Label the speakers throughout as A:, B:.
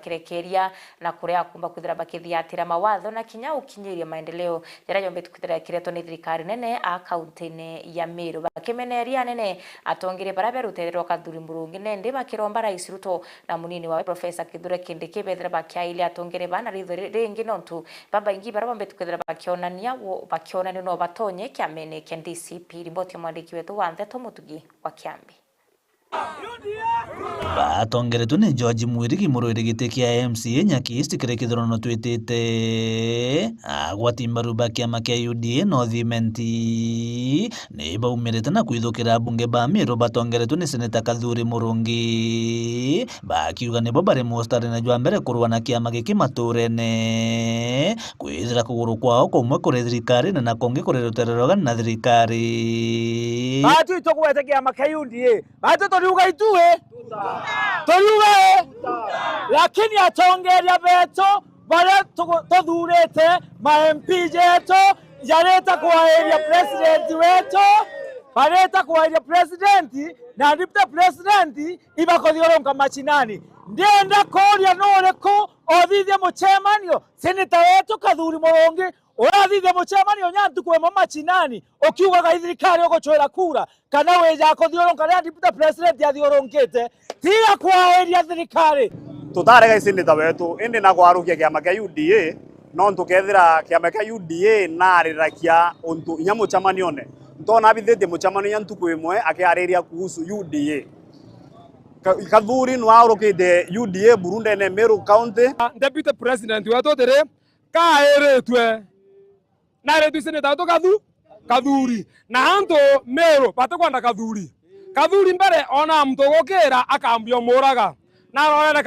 A: kirekeria na kurea kumba kuthira bakithiatira mawatho na kinya ukinyiria maendeleo jara yombe tukithira kireto ni thirikari nene a kaunti-ini ya Meru bakimeneria nene atongire barabe ruterero Kathuri Murungi nende bakiromba Rais Ruto na munini wa Profesa Kithure Kindiki bethira bakiaile atongire bana ringi nontu baba ingi barabambe tukithira bakionania no batonye kiamene kia DCP. Riboti mwandiki wetu wa Ntheto Mutugi wa Kiambi.
B: Batongeretwo ni George Mwirigi muroire gite kia MCA Nyakist kire kithurano twitite agwatimbaru bakiama kia UDA Northiment ni baumirite na kwithukira bunge ba Meru. Batongeretwo ni Seneta Kathuri Murungi bakiuga nibo bari mustari na jwa mbere kurwa na kiama giki maturene kwithira kuguru kwao kumwe kuri thirikari na kongi kuri ruterero na thirikari
C: batu itogwete kiama kia UDA batu toriuga itue lakini atongeria beto bare tothurete ma MP jeto jareta kuaeria president wetu bareta kuaeria president na deputy president ibakothioromka machinani ndienda koria noreko othithia muchemanio seneta wetu Kathuri Murungi urathithia muchemanio nyantu kwema machinani ukiugaga thirikari ugochwera kura kana weja akothioromka ria deputy president athioronkete tiga kwaeria thirikari
D: tutarega seneta wetu indi na kwarukia kiama kia UDA no tukethira kiama kia UDA na rirakia untu inya muchemanio ne ntona bithete muchemanio nyantu kwimwe akiareria kuhusu UDA. Kathuri nwarukite UDA Burundi ne Meru County
C: deputy president wetu tere kaeretwe na retu seneta to Kathuri na anto Meru batakwanda Kathuri mbere ona mtogokera akambio muraga na rorere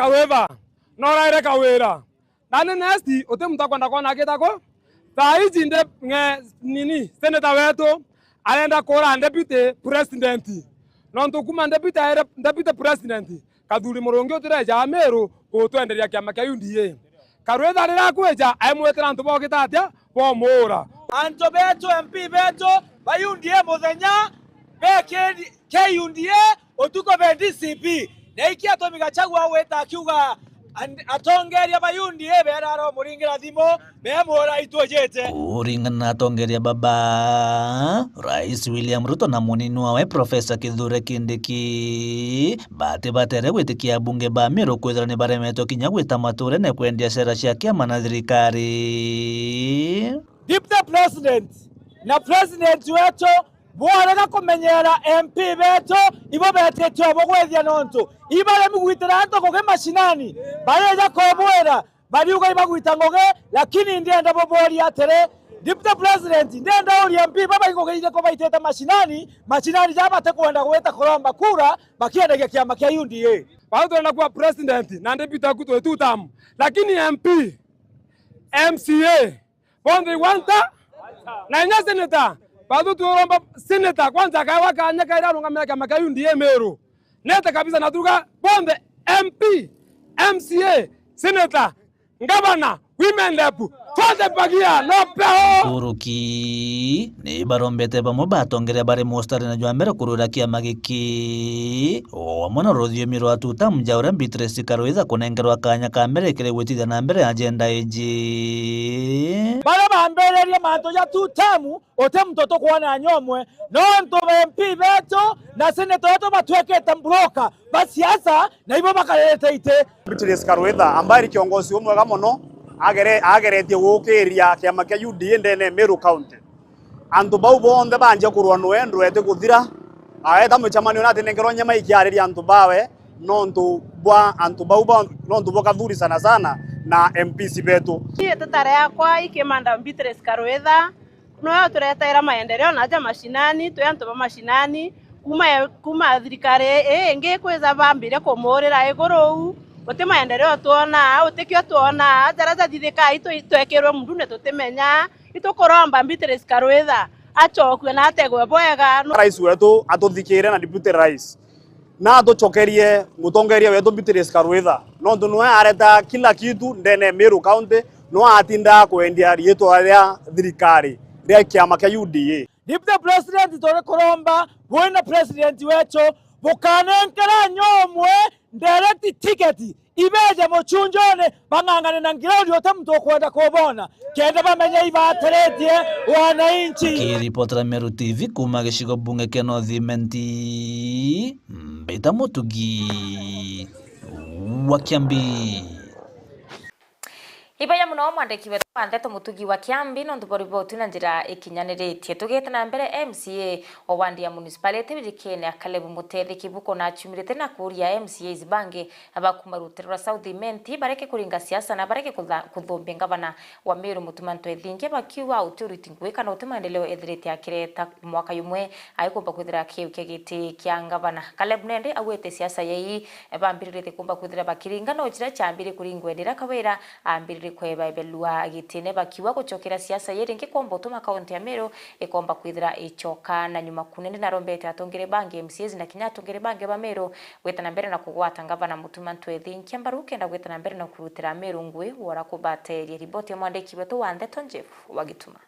C: kawira na nesti ote mtakwanda kona kitako thaiji nde nini seneta wetu aenda kora deputy president nontu kuma deputy president Kathuri Murungi utireja Meru gutwenderia kiama kia UDA karwetha rira kweja aimwetera antu bogitatia bomura antu betu MP betu ba UDA muthenya be UDA otuko be DCP na ikia Tommy Chagwa weta akiuga atongeria ba UDA beraro muringira thimo memura itwejete
B: uringana na atongeria baba Rais William Ruto na munini wawe Profesa Kithure Kindiki batere gwitikia bunge ba Meru kwithira ni baremetwo kinya gwita mature ne kwendia sera cia kiama na thirikari.
C: Deputy president na president wetu bwarega kumenyera MP betu ibo betetwe bogwethia nontu ibare mugwitira anto koge mashinani bareja kobwera bariuga ibagwita ngoge lakini ndienda bobori atere deputy president ndienda uri MP baba igogeire ko baitete mashinani jabate kwenda gweta kuromba kura bakiendegia kiama kia UDA bado na kuwa president na deputy akutwe tutam lakini MP MCA bondi wanta na nya senator bado tuomba senator kwanza kawa kanya kaira rungamira kiama kia UDA Meru neta kabisa natuka bonde MP MCA senator ngabana women rep twende bagia no peo
B: Uruki ni barombete bamwe batongeria bari mustari na jwa mbere kurura kiama giki omwana ruthiumi rwa tuta mjaura Beatrice Karwitha kunengerwa kanya ka mbere kire gwitithia na mbere agenda iji
C: bara bambereria manto ya tutamu ote mtoto kwana nyomwe no nto MP beto na senator wetu batwekete mbroka basiasa na ibo bakarete ite
D: Beatrice Karwitha ambaye kiongozi umwe muno ageretie gukiria kiama kia UDA ndene Meru County antu bau bonde banje kurwa ndwete kuthira aeta muchemanio na tinengerwa nyama ikiariria antu bawe nontu bwa antu bau nontu boka thuri sana na MPC betu
E: tetare yakwa ikimanda Beatrice Karwitha no turetera maendeleo na mashinani tuyantu ba mashinani kuma thirikari ingi kweza bambire kumurira iguru ote maendeleo tuona otekio tuona jaraza dithika itwekirwe mundu ne tutimenya itukoromba Beatrice Karwitha achokwe na ategwe bwega
D: Rais wetu atuthikire na deputy rais na atuchokerie mutongeria wetu Beatrice Karwitha no ndu areta kila kitu ndene Meru County no atinda kwendia rieto ria thirikari ria kiama kia UDA
C: deputy president tore koromba wena president wetu bukanenkera nyomwe
F: direct ticket ibeje muchunjone bangangane na ngiraundi otamuntu okwenda kubona kenda bamenye ibateretie wananchi.
B: Kiripotera Meru TV kuma gicigo bunge kia North Mbita Mutugi wa Kiambi.
A: Ibaya muno mwandiki wetu Ndeto Mutugi wa Kiambi no nduboribotu na njira ikinyaniretie tugete na mbere MCA owandi ya municipality bijikene akalebu mutethi kibuko na chumirete na kuria MCAs bange abakumaruterwa South Menti bareke kuringa siasa na bareke kuthumbia gavana wa Meru Mutumanto Ethinge bakiwa authority ngwika na utumaendeleo ethirite akireta mwaka yumwe aikumba kuthira kiu kigiti kia gavana Caleb Nende awete siasa yei bambirite kumba kuthira bakiringa no njira chambire kuringwendera kawira ambirire kweba ibelua gitine bakiwa gucokera siasa yeringe komba utuma kaunti ya Meru ikomba kwithira ichoka na nyuma kunene na rombete atongere bange MCAs na kinya atongere bange ba Meru gwetana mbere na kugwata gavana Mutumanto Ethinge mbaruke na gwetana mbere na kurutira Meru ngwe wora kubateria riboti ya mwandiki wetu wa Ndeto Njefu wagituma.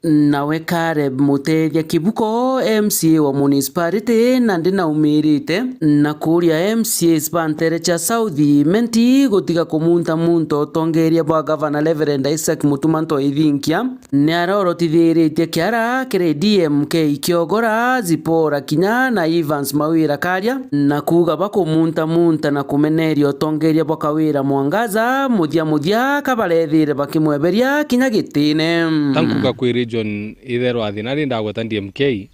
G: Nawe Caleb Muteithia Kibuko MCA wa municipality na ndina umirite na kuria MCAs bantere cha South Menti gutiga kumunta muntu otongeria bwa governor Reverend Isaac Mutumanto Ethinge ni arorotithiritie kiara kire DMK Kiogora Zipora Kinya na Evans Mawira Karia na kuga bakumunta na kumeneria otongeria bwa Kawira Mwangaza muthia kabarethire bakimweberia kinya gitine
H: tankuga kwiri John idero adinari ndagweta DMK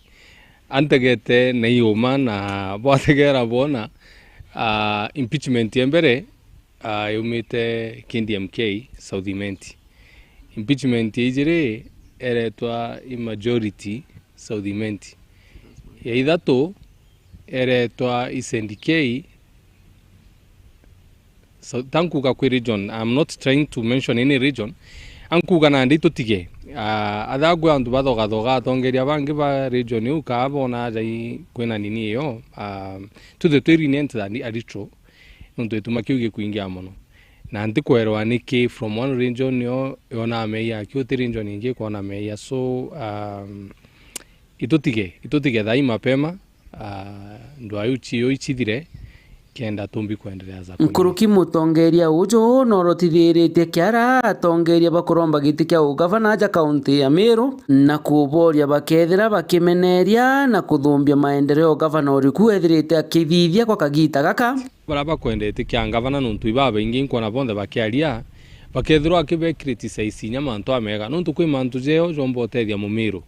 H: antegete na yuma na bwategera bona impeachment yembere yumite KDMK South Menti impeachment yijire eretwa majority South Menti ya idhato eretwa isendikei so tankuga kwi region. I'm not trying to mention any region ankuga na ndito tige athagwa andu bathogathoga atongeria bangi ba region yu kabona jai kwena nini yo to the terrain and aritro nundu etuma kiuge kuingia mono na ndikwerwa niki from one region yo yona meya kiuti region ingi kona meya so itotige thai mapema ndo ayuchi yo ichithire kenda tumbi kuendelea za
G: Nkuruki mutongeria ujo norotithiritie kiara atongeria bakuromba giti kia ugavana aja kaunti ya Meru na kuboria bakethira bakimeneria na kuthumbia maendeleo gavana uriku ethirite akithithia kwa kagita gaka
H: baraba kwendete kia gavana nuntu ibaba ingi nkona bonde bakiaria bakethirwa akibe criticize nyamanto amega nuntu kwi mantu jeo jombo otethia mu Meru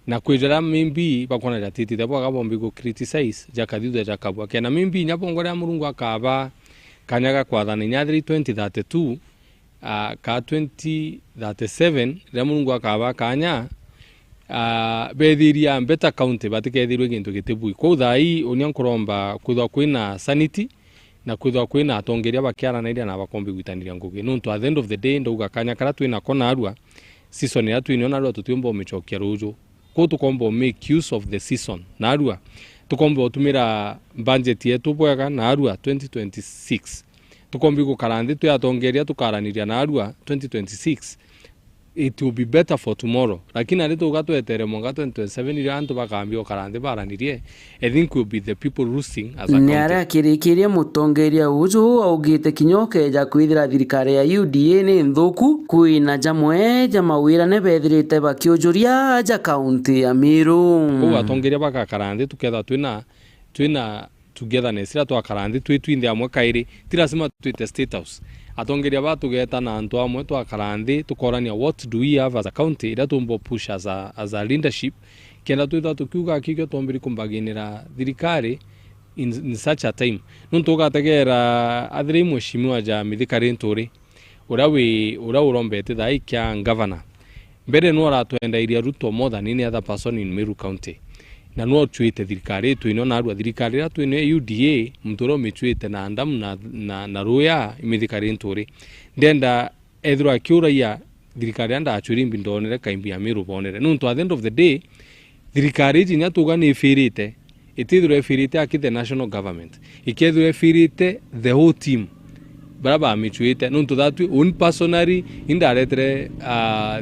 H: na kwijera mimbi bakona jatiti debo agabombi go criticize jakadhido jakabwa kena mimbi nyabongora murungu akaba kanyaga kwathana nyathiri 2032 ka 2037 re murungu akaba kanya bethiria mbeta county batikethirwe gintu gitibui ko thai unia nkuromba kwithwa kwina sanity na kwithwa kwina atongeria bakiara na iria na bakombi gwitaniria ngugi nuntu at the end of the day nduga kanya kara twina kona arua season ya twini ona arua tutimbo michokia rujo ko tukombo make use of the season na arua tukombo tumira budget yetu bwega na arua 2026 tukombi gukarandi tu atongeria tukaraniria na arua 2026 it will be better for tomorrow lakini ali tugatwetere monga 2027 ile antu bakambio karandi baranirie I think will be the people roosting as a country.
G: Niara kirikiria mutongeria uju augite kinyoke ja kwithira thirikari ya UDA ni nthuku kuina jamwe jamawira ne bethirite bakiujuria aja kaunti ya Meru
H: ko atongeria bakakarandi tuketha twina togetherness ira twakarandi twitwinde amwe kairi tirasema twite state house atongeria batugeta na antu amwe twakarandi tukorania what do we have as a county ira tumbo push as a leadership kenda twitha tukiuga kikyo tombiri kumbaginira thirikari in such a time nuntu gategera athiri mweshimiwa ja mithikari nturi ura urombete thai kia governor mbere no aratwenda iria Ruto more than any other person in Meru County na no twite thirikari twino na arua thirikari ra twino UDA mtoro mitwite na ndamu na roya imithikari nturi ndenda ethira kiura ya thirikari anda achurimbi ndonere kaimbi ya Meru bonere nuntu at the end of the day thirikari jinya tuga ni ifirite itithira ifirite akithe national government ikethira ifirite the whole team bara bamichuite nuntu that own personally indirectly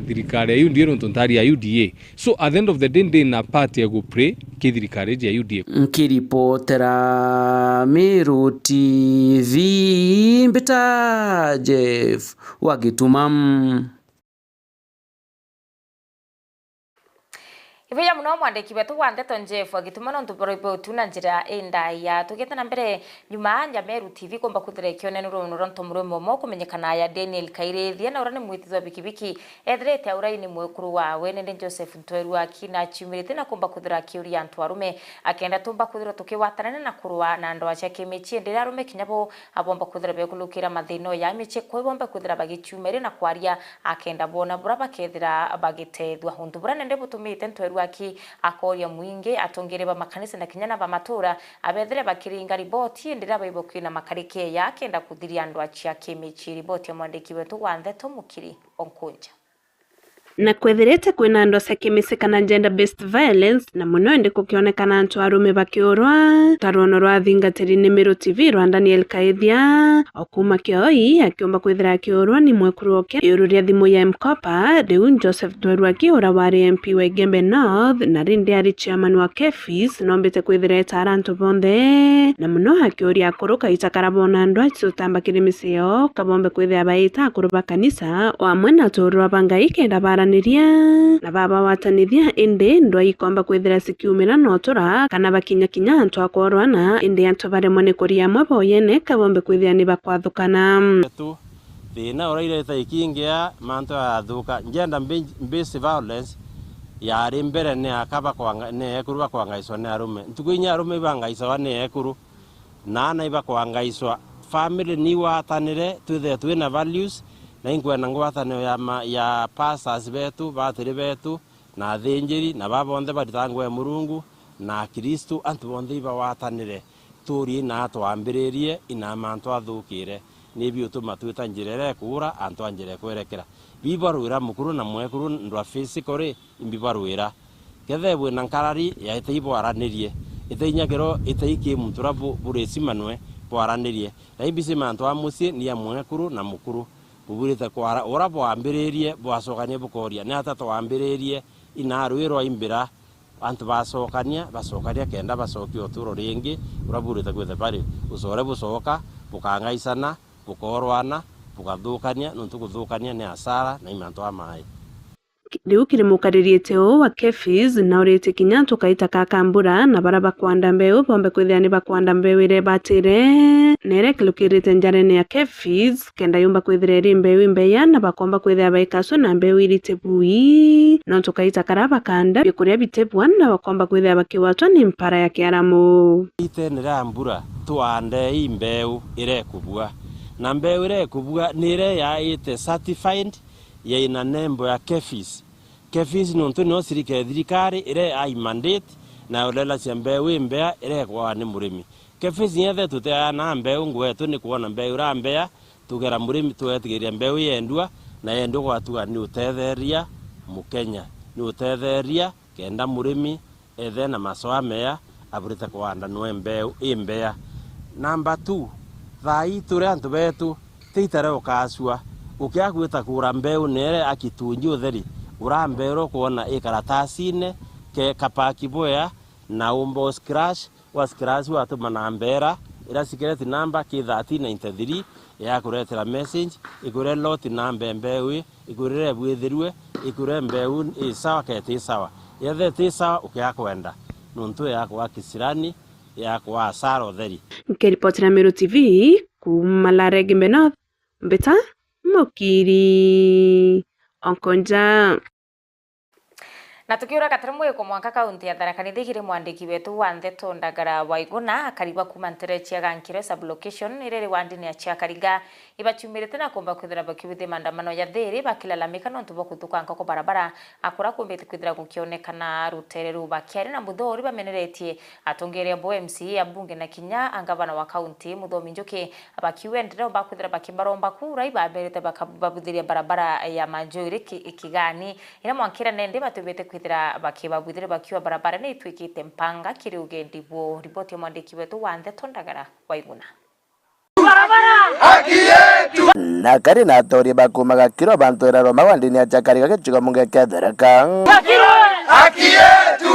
H: thirikari ya UDA nuntu ntari ya UDA. So at the end of the day na party ya go pray ki thirikari ya UDA.
G: Nkiripotera Meru TV Mbita Jeff Wagitumam.
A: Iveya muno mwandiki wetu wa Ndeto Jeff Wagitumam no ntuboroibo tuna njira indaya tugeta na mbere nyuma ya Meru TV komba kuthire nuro ronto murwe momo kumenyekana ya Daniel Kairethia na urane mwitizo bikibiki ethrete auraini mwekuru wawe nende Joseph Ntweru akina chimirite na komba kuthira kiuria ntwarume akenda tumba kuthira tukiwatanana na kurwa na ndo acha kimichi ndira arume kinyabo abomba kuthira bekulukira mathino ya miche kwebomba kuthira bagichumere na kwaria akenda bona buraba kethira bagitethwa hundu burane nde butumite Ntweru aki akoria mwingi atongereba makanisa na kinyana ba matura abethere bakiringa riboti ndira baibokina makarike yake nda kuthiria ndo achia kimichi riboti ya mwandiki wetu wa Ndeto Mukiri Onkunja.
E: Na kwethirite kwina andu asekimisika gender based violence na muno ndi kukionekana antu arume bakiorwa tarono rwa thingatiri ni Meru TV rwa Daniel Kairethia okuma kioi akiomba kwithira akiorwa ni mwekuru oke iururia thimu ya mkopa riu Joseph Ntweru akiura wari MP wa Igembe North na rindi ari chairman wa Kefis nombite kwithira etara antu bonthe na muno akiuria akuruka itakarabona andu acitamba kirimisio kabombe kwithira baita akuruba kanisa o amwe na torwa bangai kenda na baba watanithia indi ndo ikomba kwithira sikiumira notura kana bakinya kinya antu akorwana indi antu baremwe ni kuria amwe boyene kabombe kwithira ni bakwathukana
I: thina uraireta ikingia mantu athuka gender based violence yari mbere ne akaba kwanga ne ekuru bakwangaiswa ne arume ntukuinya arume bangaiswa ne ekuru nana ibakwangaiswa family ni watanire twithe twina values na ingwena ngwatanio ya pastors betu batiri betu na thinjiri na babonthe baritangwe Murungu na Kristo antu bonthe bawatanire turi na twambiririe ina mantu athukire ni biutuma twita njirere kura antu anjire kwerekera bibaruira mukuru na mwekuru ndwa physically imbibaruira kethebwe na nkarari ya iteibwaranirie iteinyagero iteiki muturabu buresimanwe bwaranirie na ibisi mantu amusie ni ya mwekuru na mukuru buburite kwara ora bwambiririe bwasokanie bukoria ni atatu wambiririe inarwirwa imbira antu basokania kenda basokio turo ringi uraburite kwethe bari usore busoka bukangaisana bukorwana bukathukania nuntu kuthukania ni asara na imantu amai
E: riu kirimukaririete wa Kefis na urite kinya tukaita kakambura na baraba kwanda mbeu bombe kwithia ni bakwanda mbeu ire batire nere kilukirite njarene ya Kefis kenda yumba kwithira ri mbeu imbeya na bakomba kwithia baikaso na mbeu irite bui no tukaita karaba kanda bikuria bitebwa na bakomba kwithia bakiwatwa ni mpara ya kiaramu
I: ite nira mbura twande imbeu ire kubua na mbeu ire kubua nire ya ite certified ya ina nembo ya Kefis. Kefis nuntu no sirike thirikari ire ai mandate na ulela ciambeu imbea ire kwa ni murimi. Kefis yethe tuteana mbeu ngwetu ni kuona mbeu ra mbea tugera murimi twetigiria mbeu yendua na yendu gwatuga ni utetheria mukenya ni utetheria kenda murimi ethe na masoa mea aburite kwanda no mbeu imbea. Number 2 thai ture antu betu titare ukasua ukiagwita kura mbeu nere akitunji utheri urambero kuona ikaratasine ke kapaki boya na umbo scratch watu manambera ira secret number ki 1393 ya kuretera message ikure lot number mbeu ikure bwithirwe ikure mbeu isawa kete sawa yethe tisa ukiakwenda nuntu yakwa kisirani yakwa asara utheri
E: nkiripotera Meru TV kumala Igembe North Mbita Mukiri Onkunja.
A: Na tukiura katirumwe kwa mwaka kaunti ya Tharaka Nithi hiri mwandiki wetu wa Ndeto Ndagara Waiguna akariba kumantere chiaga nkire sub location irere wandini ya chiakariga ibachumirite na komba kwithira bakiwithe maandamano ya thiri bakilalamika nontu bokutuka nkoko barabara akura kumbete kwithira gukionekana rutere rubakiari na muthori bameneretie atongeria bo MCA abunge na kinya angavana wa kaunti Muthomi Njuki abakiwendera bakwithira bakimbaromba kura ibaberete bakababuthiria barabara ya Manjoire ikigani ina mwankira nende batubete kwithira bakibabuthiria bakiwa barabara ni itwikite mpanga kiri ugendi bo ripoti ya mwandiki wetu wa Ndeto Ndagara Waiguna.
J: Barabara! Haki! na kari na tori bakuma gakiro bantu eraro mawandini ya chakari gakichigo munge kethereka haki yetu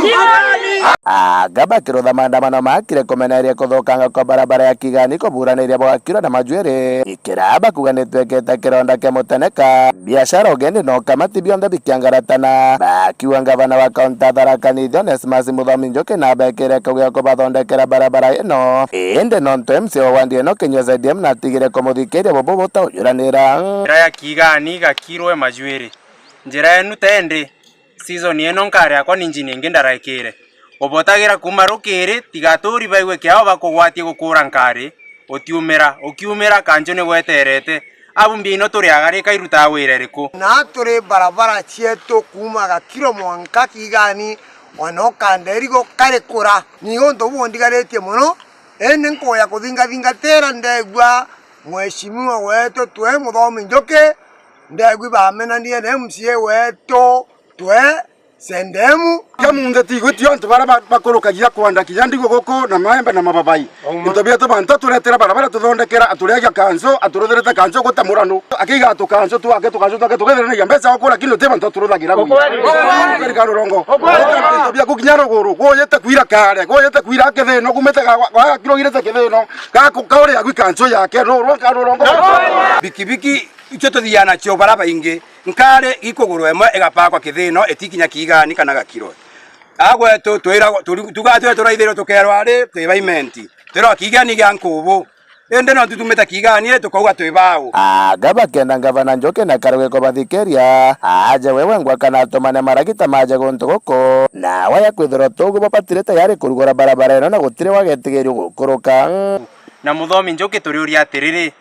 J: agaba kirotha maandamano makire kumeneria kuthukanga kwa barabara ya Kigani kuburaniria bwakiro na majwere ikiraba kuganitwekete kironda kia muteneka biashara ugeni no kamati bionde bikiangaratana bakiwa ngavana wa kaunti Tharaka Nithi Onesmus Muthomi Njuki na bekire kugia kubathondekera barabara ino inde no MC wandie no Kenya ZDM na tigire kumuthikiria bobo botaujuranira
K: njira ya Kigani gakirwe majwere njira enu tende season eno nkare akwa ninjini ngi ndaraikire obotagira kuma rukiri tigaturi baigwe kiao bakugwatie gukura nkare ukiumira kanjo ni gweterete abumbi ino turi agarika iruta wire riku
L: na turi barabara cietu kuma gakiro mwanka Kigani onoka nderigo karekura nigo ndobondigaretie muno ene nkoya kuthingathingatira ndegwa mweshimiwa wetu twe Muthomi Njuki ndegwi bamenanie na MCA wetu twe sendemu
M: kamunde tigutio antu bara bakurukagia kwanda kiyandigo goko na maembe na mababai ntobia to bantu turetera barabara tuthondekera aturegia kanzo aturutherete kanzo gutamurano akiga tukanzo tu agetukanzo tugetherera ya mbesa okura kino te bantu turuthagira bwi kari karurongo ntobia kukinyaro guru goyete kwira kare goyete kwira ketheno kumete ga kiro girete ketheno ga kaure agwi kanzo yake no ro karurongo
N: bikibiki icho tuthiana cio baraba ingi nkare ikuguru emwe egapakwa kithino etikinya Kigani kana gakiro agwe twira tugatwe turaithiro tukerwa ari twivaimente twira Kigani gya nkubu ende no tutumeta Kigani tukauga twibao
J: agaba kenda ngavana Njuki na karwe ko bathikeria aje wewe ngwa kana tomane maragita maje gonto goko na waya kwithiro tugu bapatire tayari kurugora barabara ino na gutire wagetigerio gukuruka
K: na Muthomi Njuki turiuria atiriri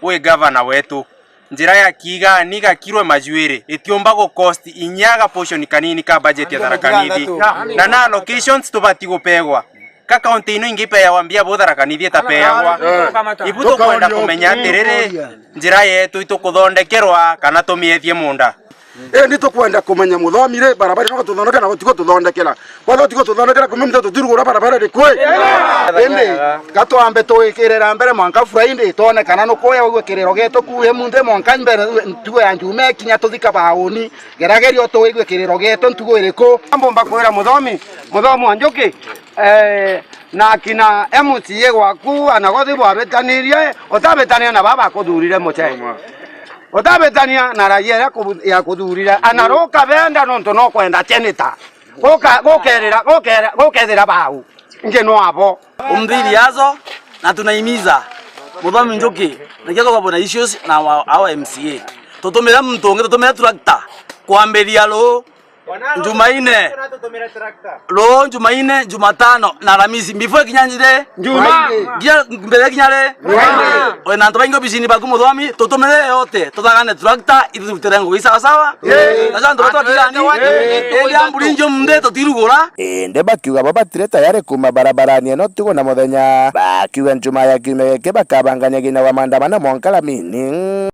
K: we governor wetu njira ya Kigani gakirwe majwere itiomba go cost inyaga portion kanini ka budget ya Tharaka Nithi na allocations tubati gupegwa ka county ino ingipe ya wambia bo Tharaka Nithi etapegwa ibuto kwenda kumenya atiriri njira yetu itukuthondekerwa kana tumiethie munda
M: ndi tukwenda kumenya muthomire barabara no tuthondekera no tiko tuthondekera kwa tiko tuthondekera kumimta tutirugura barabara rikwe ende gatwambe twikirira mbere mwanka Friday tone kana no koya gwikiriro geto kuhe munde mwanka mbere tugo ya njume kinya tuthika bauni geragerio twigwe kiriro geto ntugo iriko ambomba kwira Muthomi Njuki na kina MCA gwaku anagothi bwabetanirie otabetania na baba kuthurire muchenga otabetania na raia ya kuthurira anaroka benda nonto no kwenda chenita gokethera bau nge no abo
O: umdhiri yazo na tunaimiza Muthomi Njuki nikiaga kwa bona issues na our MCA tutumira mtonge tutumira tractor kwamberia lo Jumaine Jumatano na Alhamisi before kinyanyire Juma gia mbele kinyare wena ntobaingo bisini baku Muthomi tutumire yote tutagane tractor ituterengo isa sawa na janto bato Kigani ende amburinjo munde tutirugura
J: ende bakiuga babatire tayari kuma barabarani no tugo na muthenya bakiuga njuma ya kimeke bakabanganya gina wa maandamano mwankala mini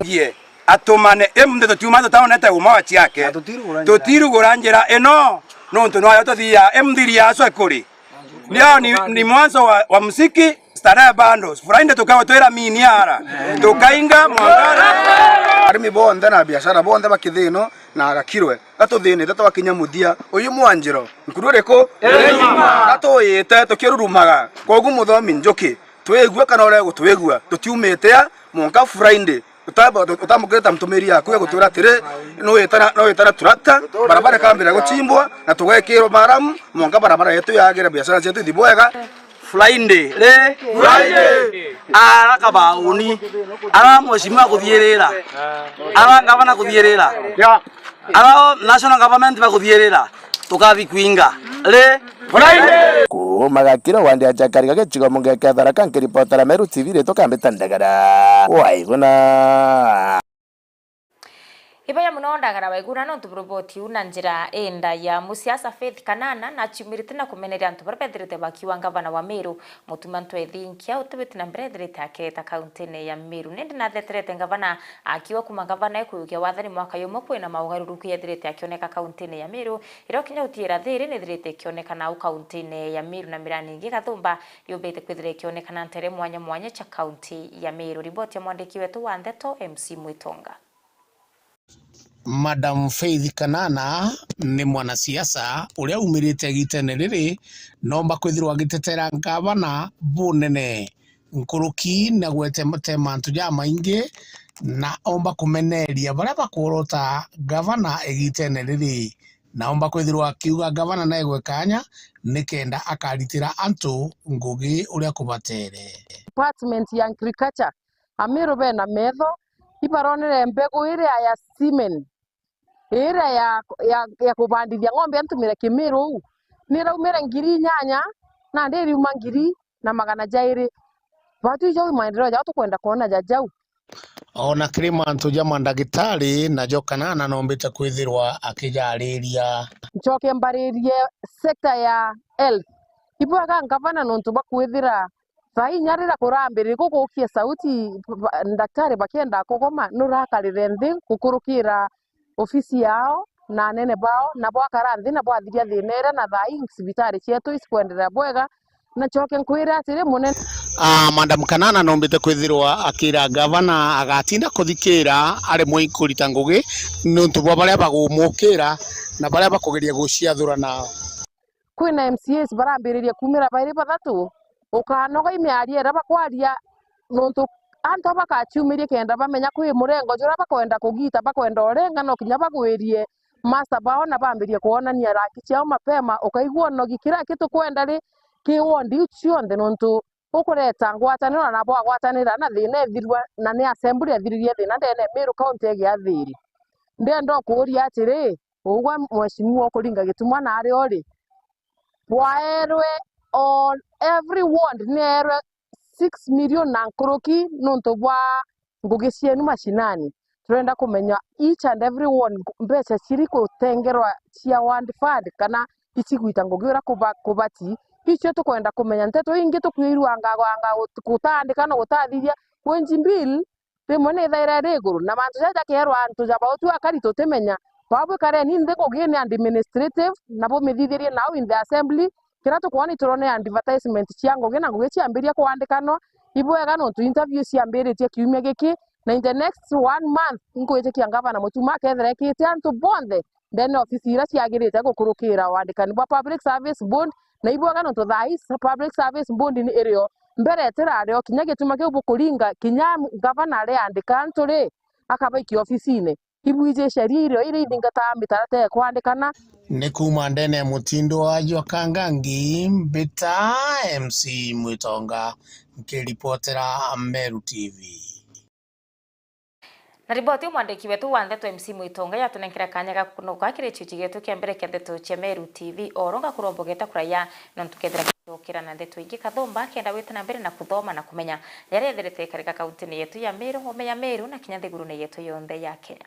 N: atumane emde tutumane taonete umawachi yake tutirugura njira eno nonto no ayotothia emdiri yaso ekuri ni mwanzo wa muziki starehe bandos Friday tukawa twira miniara tukainga mwangara
M: arimi bonde na biashara bonde bakithino na gakirwe gatuthine tatawakinya muthia uyu mwanjiro nkurureko gatoyete tukirurumaga kogu Muthomi Njuki twegua kana ore gutwegua tutiumite mwanka Friday utamukireta mtumiri yaku ya gutura tire no yetana tractor barabara kambira guchimbwa na tugekiro maramu mwanka barabara yetu yagira biashara zetu thibwega
O: Friday ara kabauni ara mheshimiwa kuthierera ara gavana kuthierera ara national government bakuthierera tukathi kwinga Friday
J: magakira wandi achakari gakichigo munge ka Tharaka nkiripotera Meru TV ri tukambita ndagara waiguna
A: Ibaya muno ndagara waigura no tubroboti una njira enda ya musiasa Faith Kanana na chimirite na kumeneria antu barabethirite bakiwa gavana wa Meru mutumantu ethinkia utubiti na mbretherite aketa kaunti ya Meru nindi na theterete gavana akiwa kuma gavana ekuyukia wathani mwaka yumwe kwina maugaruruku yethirite akioneka kaunti ya Meru iro kinya utiira thiri nithirite kioneka na kaunti ya Meru na mirani ingi gathumba yubite kwithire kioneka na ntere mwanya mwanya cha kaunti ya Meru. Riboti ya mwandiki wetu wa Ndeto MC Mwitonga.
P: Madam Faith Kanana ni mwanasiasa uria umirite gitene riri nomba kwithirwa agitetera gavana bunene nkuruki na gwete mantu ja maingi na omba kumeneria baria bakurota gavana egitene riri na omba kwithirwa akiuga gavana na egwekanya nikenda akaritira antu ngugi uria kubatere.
Q: Department ya Agriculture Amiru bena metho ibaronere mbegu ire ya semen ira ya kubandithia ng'ombe antumire Kimiru niraumira 8,000 na ndiriuma 2,200 batu jo maendeleo ja tukwenda kuona jajau
P: ona krima antu jama ndagitari na jo Kanana nombite kwithirwa akijariria
Q: njoke mbaririe sekta ya health ibwaga gavana nontu bakwithira sai nyarira kurambirira gugukia sauti daktari bakienda kugoma nurakarire nthi gukurukira ofisi yao na nene bao na bwakara nthi na bwathiria thinera na thai sibitari cietu isikwenderera bwega na choke nkwira atiri munene.
P: Madam Kanana nombite kwithirwa akira gavana agatinda kuthikira ari muikurita ngugi nuntu bwa baria bagumukira na baria bakugeria guciathurana.
Q: Kwina MCAs barambiriria kumira bairi bathatu ukanoga imiaria era bakwaria nuntu anto bakachumirie kenda bamenya kwi murengo jura bakwenda kugita bakwenda orenga no kinya bagwirie master bao na bambirie kuonania raki ciao mapema ukaigua no gikira kitu kwenda ri kiwondi ucionde nuntu ukureta ngwataniro na bwa gwatanira na thina ethirwa na ni assembly ethiririe thina ndene Meru county egi athiri ndendo kuria atiri ugwa mweshimiwa kuringa gitumwa na ari ori bwaerwe on every ward nerwe 6 million na nkuruki nuntu bwa ngugi cienu mashinani turenda kumenya each and every one mbeca ciri kutengerwa cia ward fund kana icigwita ngugi ura kubati icio tukwenda kumenya nteto ingi tukwirwa ngagwanga kutandika no gutathithia wenji bill rimwe ni thaira riguru na mantu jaja kerwa antu jabautu akari tutimenya babu kare ni nthi ngugi ni administrative na bo mithithirie now in the assembly kira tukwani turone advertisement cia ngugi na ngugi ciambiria kuandikano ibwega no tu interview ciambiritie kiumia giki na in the next 1 month nkuitikia gavana mutuma kethera kiti antu bonthe then office ira ciagirite gukurukira wandikani bwa public service board na ibwega no tu thai public service board ni irio mbere tirario kinya gituma kiu bukuringa kinya gavana ari andika antu ri akabaiki office-ine ibwije sheria irio iri ithingata mitarate kwandikana
P: ni kuma ndene mutindo wa Jwakangangi mbita MC Mwitonga nkiripotera Meru TV.
A: Na riboti mwandiki wetu wa Ndeto MC Mwitonga yatunekera kanya gakunuka kire chuchi getu kia mbere kia Ndeto cha Meru TV oronga kurombogeta kuraya no tukethera kira na Ndeto ingi kathomba kenda witana mbere na kuthoma na kumenya yare therete karika kaunti yetu ya Meru home ya Meru na kinya thiguru yetu yonthe ya Kenya.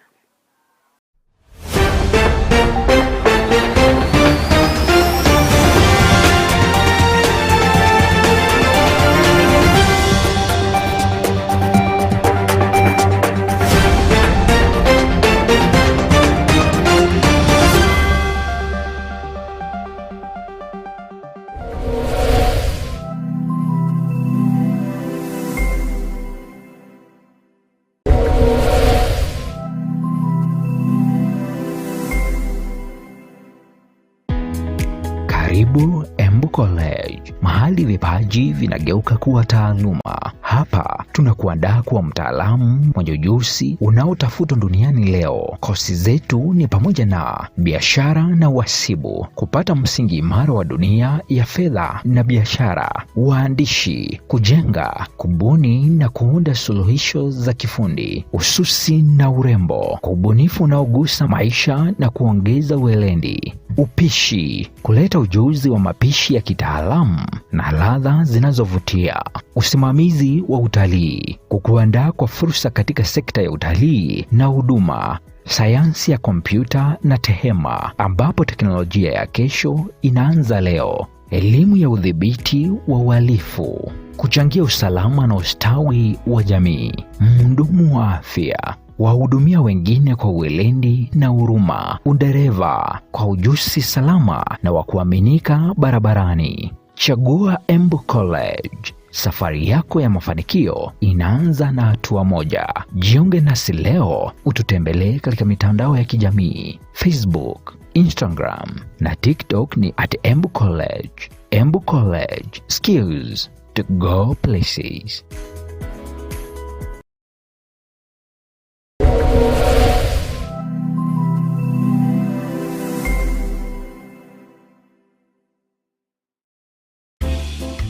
R: Karibu Embu College, mahali vipaji vinageuka kuwa taaluma. Hapa tunakuandaa kuwa mtaalamu mwenye ujuzi unaotafutwa duniani leo. Kozi zetu ni pamoja na biashara na uhasibu, kupata msingi imara wa dunia ya fedha na biashara, uandishi, kujenga, kubuni na kuunda suluhisho za kifundi, ususi na urembo, kwa ubunifu unaogusa maisha na kuongeza weledi, upishi, kuleta ujuzi wa mapishi ya kitaalamu na ladha zinazovutia, usimamizi wa utalii, kukuandaa kwa fursa katika sekta ya utalii na huduma, sayansi ya kompyuta na tehema, ambapo teknolojia ya kesho inaanza leo. Elimu ya udhibiti wa uhalifu, kuchangia usalama na ustawi wa jamii. Mhudumu wa afya, wahudumia wengine kwa uweledi na huruma. Udereva, kwa ujuzi salama na wa kuaminika barabarani. Chagua Embu College. Safari yako ya mafanikio inaanza na hatua moja. Jiunge nasi leo, ututembelee katika mitandao ya kijamii Facebook, Instagram na TikTok ni @Embu College. Embu College, skills to go places.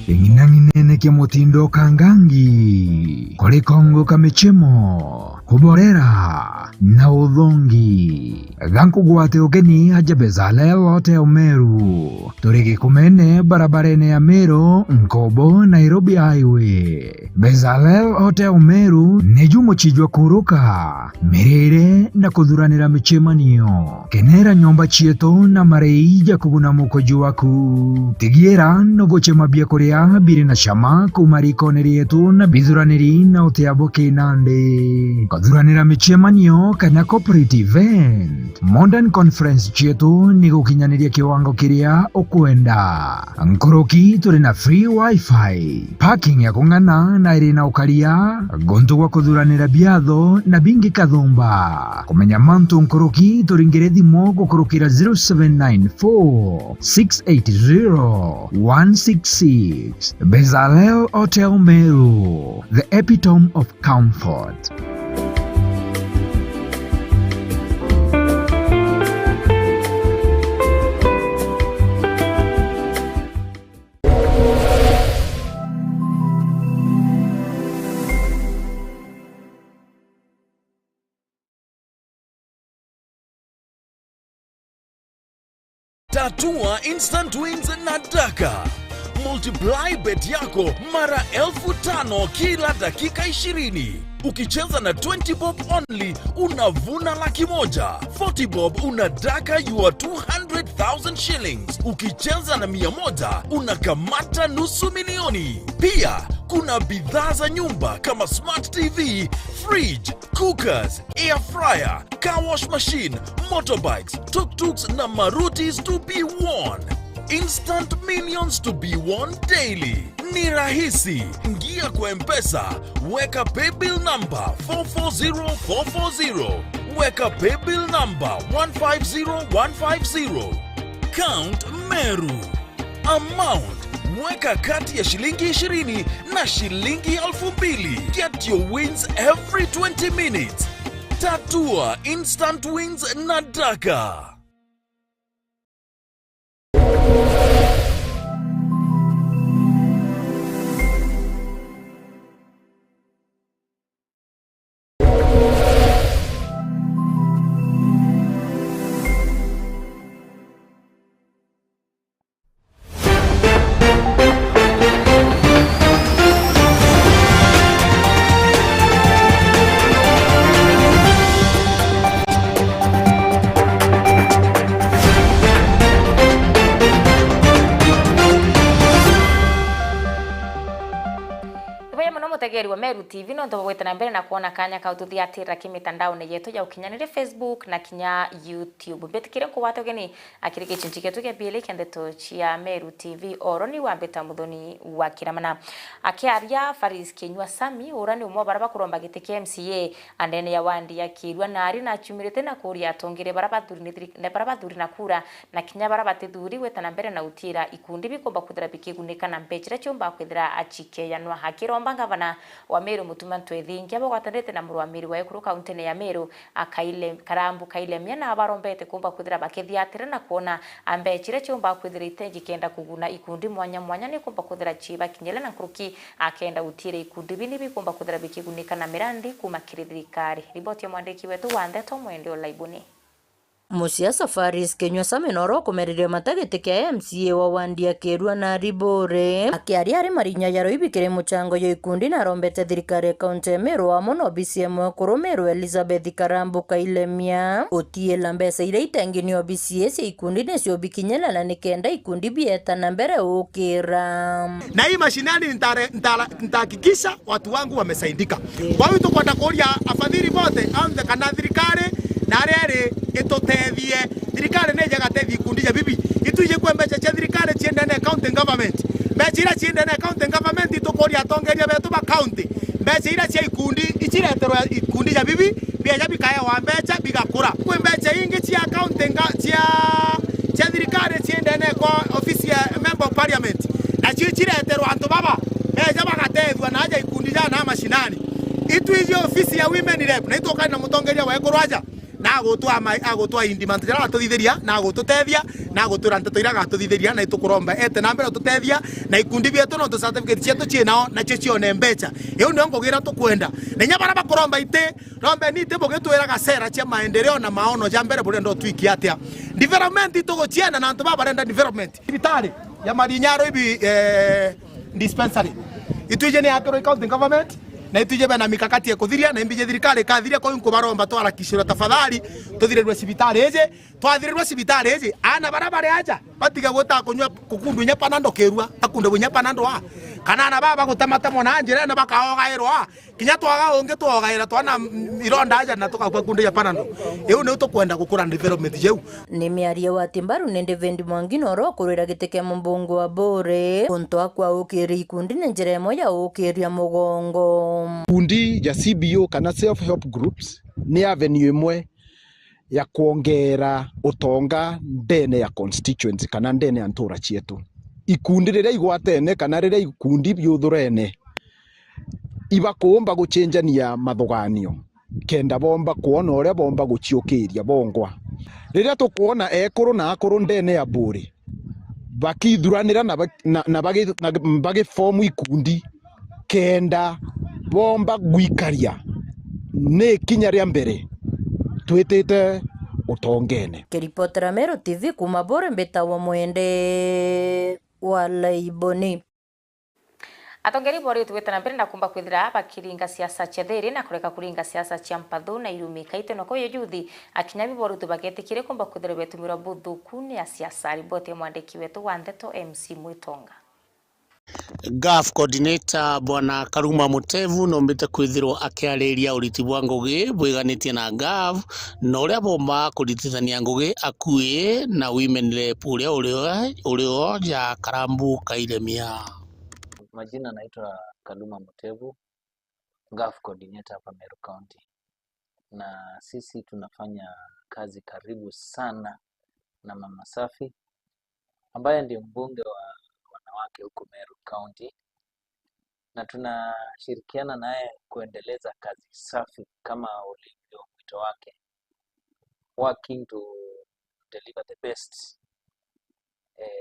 S: Inginanginene kia mutindo kangangi kuri Kongo kamechemo kuborera na udhongi gankugwate ugeni haja Bezalel Hotel Meru turiki kumene barabarene ya Meru Nkobo Nairobi Highway. Bezalel Hotel Meru nejumo chijwa kuruka mirire na kudhuranira michemanio kenera nyomba chieto na mareija kuguna muko juwaku tigiera no goche mabia korea biri na shama kumarikonerie yetu na bidhuraniri na uteabo kinande kudhuranira michemanio kana corporate event modern conference chietu ni gukinyaniria kiwango kiria ukwenda nkoroki turi na free wifi parking ya kungana na irina ukaria gontu gwa kudhuranira biatho na bingi kathumba kumenya mantu nkoroki turingire thimo gukurukira 0794 680 166. Bezalel Hotel Meru, the epitome of comfort.
T: Tatua instant wins na Daka. Multiply bet yako mara 5,000 kila dakika 20. Ukicheza na 20 bob only unavuna $100,000. 40 bob unadaka your 200,000 shillings. Ukicheza na 100 unakamata $500,000. Pia kuna bidhaa za nyumba kama smart TV, fridge, cookers, air fryer, car wash machine, motorbikes, tuk-tuks na Marutis to be won. Instant millions to be won daily. Ni rahisi. Ingia kwa M-Pesa, weka paybill number 440440. Weka paybill number 150150. Count Meru. Amount, weka kati ya shilingi 20 na shilingi 2,000. Get your wins every 20 minutes. Tatua instant wins na Daka.
A: Mutegeri wa Meru TV no ndo gwetana mbere na kuona kanya ka ututhiatira kimitandao ne yetu ya ukinyanire Facebook na kinya YouTube. Betikire ko watogeni akirike chinchike tuke bile kendeto chia Meru TV oroni wa beta muthoni wa kiramana akiaria Faris Kenywa Sami orani umwe baraba kuromba gitike MCA andene ya wandi ya kirwa na ari na chumirete na kuria tongire baraba thuri na kura na kinya baraba tithuri wetana mbere na utira ikundi bikomba kuthira bikigunika na mbechira chomba kwithira achike yanwa hakiromba ngavana wa Meru Mutuma Ntwethingi abo gwatanete na murwamiri wa Ekuru kaunti ya Meru akaile Karambu kaile miana abarombete kumba kuthira bakithiatira na kuona ambechire chomba kwithira itengi kenda kuguna ikundi mwanya ni kumba kuthira chiba kinyele na Nkuruki akenda utire ikundi bini bikumba kuthira bikigunika na mirandi kuma kirithirikari. Riboti ya mwandiki wetu wa Ndeto Mwende Olaibuni.
U: Musiasa Faris Kenywa Samenoro kumereria matagete kia MCA wa Wandia Kerua na Ribore akiaria ari marinya yaro ibikire muchango yo ikundi na rombete thirikari kaunti ya Meru wa mono BCM kurumeru Elizabeth Karambu Kailemia otiela mbesa ire itenginio BCS ikundi necio bikinyela na nikenda ikundi bieta na mbere ukira
V: na hii mashinani nitahakikisha watu wangu wamesaidika. Kwa hiyo tukwenda kuria afadhili bote amze kana thirikari na rere itutethie thirikari ne jaga tethi ikundi ya bibi ituje kwa mbeca cia thirikari ciendane county government mbeca ira ciendane county government itukuria atongeria betu ba county mbeca ira cia ikundi ichireterwo ikundi ya bibi bia bikaya wa mbeca bigakura kwa mbeca ingi cia county cia thirikari ciendane kwa ofisi ya member of parliament na chireterwo antu baba mbeca bagatethwa na aja ikundi ja na mashinani ituje ofisi ya women rep na itokana na mutongeria wa ekorwaja na agotwa indimant jara atuthitheria na agotutethia na agotura nteto ira gatuthitheria na itukuromba ete na mbere tutethia na ikundi bietu no tu certificate cietu cienao na cio cione mbeca iu nio ngugira tukwenda na nyabara bakuromba ite rombe ni ite bugitwira gacera cia maendeleo na maono ja mbere bure ndo twiki atia development itugucienda na antu babarenda development bitari ya Marinyaro ibi dispensary ituje ni akoro county government na ituje bana mikakati ya kuthiria na imbije thirikari kathiria kwa inko baromba twara kishiro tafadhali tuthirerwe cibitari eje twathirirwe cibitari eje ana barabara aja batiga gota kunywa kukundu nya panando kerua akunde bunya panando wa kana na baba gutamata mona njira na bakaogairwa kinya twaga onge twogaira twana ironda aja na tukakwa kunde ya panando eu ne utokwenda gukura development jeu
U: ni miaria wa timbaru nende vendi Mwanginoro kurira giteke mbungu wa Bore unto akwa ukiri ikundi na njira moya ukiria mugongo
W: kundi ya CBO kana self help groups ni avenue imwe ya kuongera utonga ndene ya constituency kana ndene ya ntura cietu ikundi riria igwatene kana riria ikundi byuthurene ibakumba gucenjania mathuganio kenda bomba kuona uria bomba guciukiria bongwa riria tukuona ekuru na akuru ndene ya Buri bakithuranira na bagi form ikundi kenda bomba gwikaria ne kinya ria mbere twitite utongene
U: kiripotera Meru TV kuma Bore mbeta wa mwende wa Laiboni
A: atongeri bori tuwetana mbere na kumba kwithira hapa kiringa siasa chetheri na kureka kuringa siasa cia mpathu na irumika iteno ko yuthi akinyabi bori tubagete kire kumba kwithira betumira buthuku ni ya siasa riboti mwandiki wetu wa Ndeto MC Mwitonga
P: GAF coordinator bwana Karuma Mutevu nombete kwithirwo akiariria uriti bwa ngugi bwiganitie na GAF na uria bomba kuritithania ngugi akue na women rep urio ja Karambu Kailemia.
X: Majina naitwa Karuma Mutevu, GAF coordinator hapa Meru County, na sisi tunafanya kazi karibu sana na Mama Safi ambaye ndio mbunge wa wanawake huko Meru County, na tunashirikiana naye kuendeleza kazi safi kama ulivyo mwito wake, working to deliver the best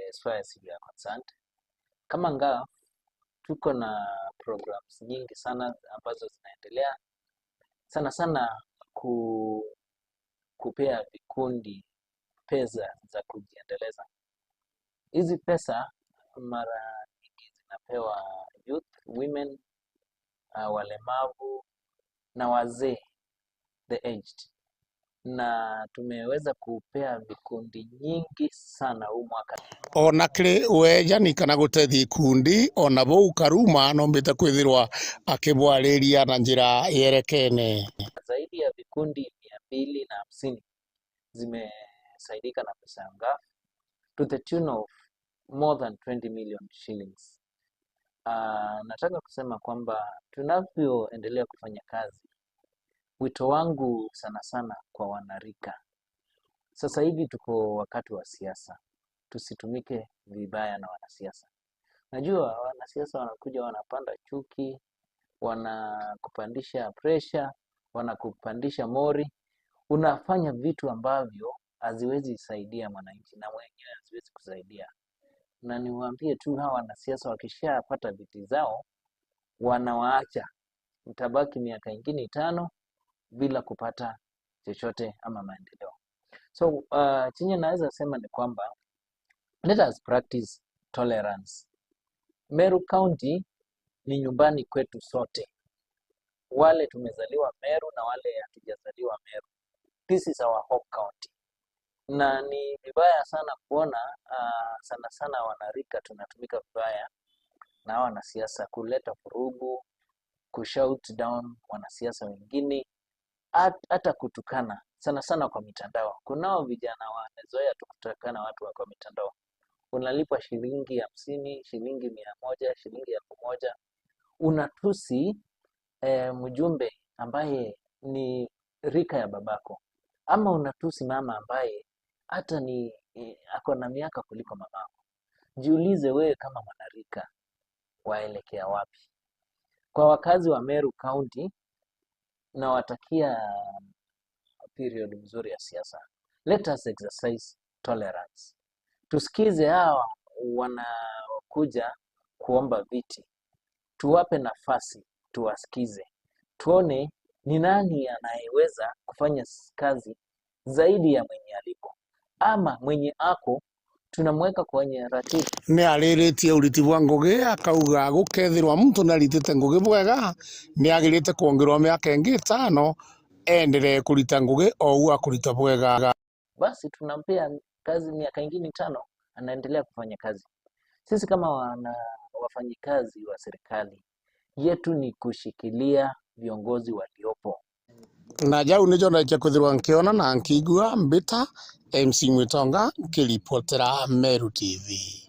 X: as far as we are concerned. Kama GAF tuko na programs nyingi sana ambazo zinaendelea sana kupea vikundi pesa za kujiendeleza. Hizi pesa mara nyingi zinapewa youth, women, walemavu na wazee, the aged, na tumeweza kupea vikundi nyingi sana huu mwaka.
P: Ona kiri wejani kana gutethi ikundi ona bau Karuma nombete kwithirwa akibwariria na njira yerekene.
X: Zaidi ya vikundi 250 zimesaidika na pesa ya GAF to the tune of more than 20 million shillings. Nataka kusema kwamba tunavyoendelea kufanya kazi, wito wangu sana kwa wanarika, sasa hivi tuko wakati wa siasa, tusitumike vibaya na wanasiasa. Najua wanasiasa wanakuja wanapanda chuki, wanakupandisha pressure, wanakupandisha mori, unafanya vitu ambavyo haziwezi saidia mwananchi na mwenyewe haziwezi kusaidia. Na niwaambie tu hawa wanasiasa wakishapata viti zao wanawaacha, mtabaki miaka ingine 5 bila kupata chochote ama maendeleo. So chenye naweza sema ni kwamba let us practice tolerance. Meru County ni nyumbani kwetu sote, wale tumezaliwa Meru na wale hatujazaliwa Meru. This is our home county, na ni vibaya sana kuona sana sana wanarika tunatumika vibaya na wanasiasa kuleta vurugu, kushout down wanasiasa wengine, hata kutukana sana sana kwa mitandao. Kunao vijana wamezoea tu kutukana watu wa kwa mitandao. Unalipwa shilingi 50, shilingi 100, shilingi 1000, unatusi mjumbe ambaye ni rika ya babako, ama unatusi mama ambaye hata ni ako na miaka kuliko mamako. Jiulize wewe kama mwanarika waelekea wapi? Kwa wakazi wa Meru County na watakia period mzuri ya siasa. Let us exercise tolerance. Tusikize hawa wanakuja kuomba viti, tuwape nafasi, tuwasikize, tuone ni nani anayeweza kufanya kazi zaidi ya mwenye alipo, ama mwenye ako tunamweka kwenye ratibu.
P: Ni ariritie uriti bwa ngugi akauga gukethirwa mtu naritite ngugi bwega ni agirite kuongerwa miaka ingi 5 endelee kurita ngugi ou akurita bwega.
X: Basi tunampea kazi miaka ingine 5 anaendelea kufanya kazi. Sisi kama wafanyikazi wa serikali yetu ni kushikilia viongozi waliopo.
P: Na jau nijo na kwithirwa nkiona na nkigua mbita MC Mwitonga nkiripotera Meru TV.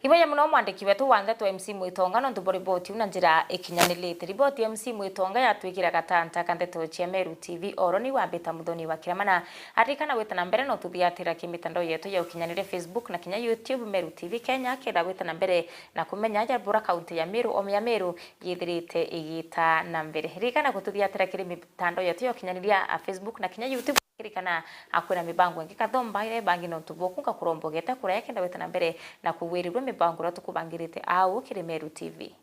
A: Iboya muno mwandiki wetu wanga tu MC Mwitonga no ndubori boti una njira ikinyanilite riboti MC Mwitonga yatwikira gatanta kandeto cia Meru TV oroni wambita muthoni wa kiramana arikana gwitana mbere no tuthiatira kimitandao yetu ya ukinyanire Facebook na kinya YouTube Meru TV Kenya kenda gwitana mbere na kumenya jarbura kaunti ya Meru o ya Meru yithirite igita na mbere rikana gututhiatira kiri mitandao yetu ya ukinyaniria Facebook na kinya YouTube kirikana akwira mibango ingi kathomba ile bangi no tuboku ka kurombo geta kura yake ndaweta na mbere na kuwirirwe mibango ratukubangirite au kiri Meru TV.